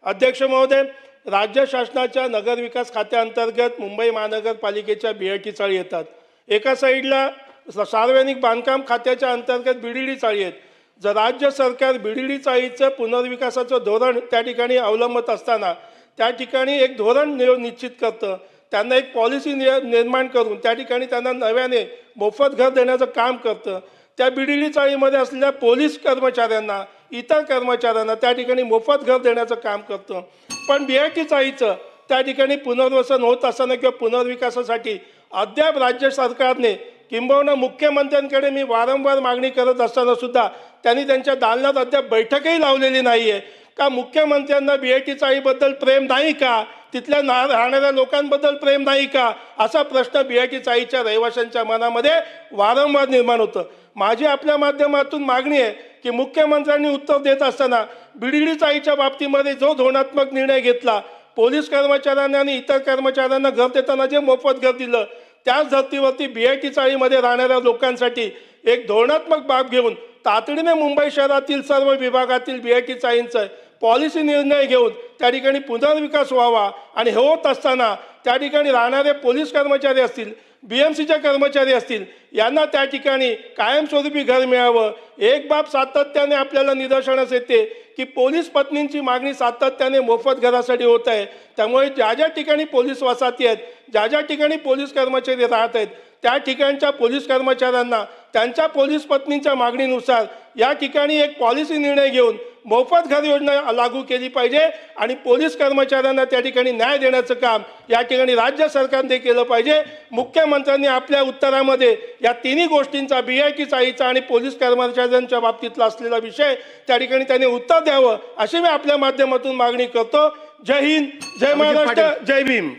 अध्यक्ष महोदय, राज्य शासनाच्या नगरविकास खात्याअंतर्गत मुंबई महानगरपालिकेच्या BIT चाळी येतात। एका साईडला सार्वजनिक बांधकाम खात्याच्या अंतर्गत BDD चाळी आहेत। जर राज्य सरकार BDD चाळीचं पुनर्विकासाचं धोरण त्या ठिकाणी अवलंबत असताना त्या ठिकाणी एक धोरण निश्चित करतं, त्यांना एक पॉलिसी निर्माण करून त्या ठिकाणी त्यांना नव्याने मोफत घर देण्याचं काम करतं। त्या BDD चाळीमध्ये असलेल्या पोलीस कर्मचाऱ्यांना, इतर कर्मचाऱ्यांना त्या ठिकाणी मोफत घर देण्याचं काम करतं। पण BIT चाळीचं त्या ठिकाणी पुनर्वसन होत असताना किंवा पुनर्विकासासाठी अद्याप राज्य सरकारने किंबहुना मुख्यमंत्र्यांकडे मी वारंवार मागणी करत असताना सुद्धा त्यांनी त्यांच्या दालनात अद्याप बैठकही लावलेली नाही आहे। का मुख्यमंत्र्यांना BIT चाळीबद्दल प्रेम नाही का? तिथल्या राहणाऱ्या लोकांबद्दल प्रेम नाही का? असा प्रश्न BIT चाळीच्या रहिवाशांच्या मनामध्ये वारंवार निर्माण होतं। माझी आपल्या माध्यमातून मागणी आहे की मुख्यमंत्र्यांनी उत्तर देत असताना BDD चाळीच्या बाबतीमध्ये जो धोरणात्मक निर्णय घेतला, पोलीस कर्मचाऱ्यांना आणि इतर कर्मचाऱ्यांना घर देताना जे मोफत घर दिलं, त्याच धर्तीवरती BIT चाळीमध्ये राहणाऱ्या लोकांसाठी एक धोरणात्मक बाब घेऊन तातडीने मुंबई शहरातील सर्व विभागातील BIT चाळींचा पॉलिसी निर्णय घेऊन त्या ठिकाणी पुनर्विकास व्हावा। आणि हे होत असताना त्या ठिकाणी राहणारे पोलीस कर्मचारी असतील, BMCचे कर्मचारी असतील, यांना त्या ठिकाणी कायमस्वरूपी घर मिळावं। एक बाब सातत्याने आपल्याला निदर्शनास येते की पोलीस पत्नींची मागणी सातत्याने मोफत घरासाठी होत आहे। त्यामुळे ज्या ज्या ठिकाणी पोलीस वसाहती आहेत, ज्या ज्या ठिकाणी पोलीस कर्मचारी राहत आहेत, त्या ठिकाणच्या पोलीस कर्मचाऱ्यांना त्यांच्या पोलीस पत्नींच्या मागणीनुसार या ठिकाणी एक पॉलिसी निर्णय घेऊन मोफत घर योजना लागू केली पाहिजे आणि पोलीस कर्मचाऱ्यांना त्या ठिकाणी न्याय देण्याचं काम या ठिकाणी राज्य सरकारने केलं पाहिजे। मुख्यमंत्र्यांनी आपल्या उत्तरामध्ये या तिन्ही गोष्टींचा, BIT चाळीचा आणि पोलीस कर्मचाऱ्यांच्या बाबतीतला असलेला विषय त्या ठिकाणी त्यांनी उत्तर द्यावं अशी मी आपल्या माध्यमातून मागणी करतो। जय हिंद, जय महाराष्ट्र, जय भीम।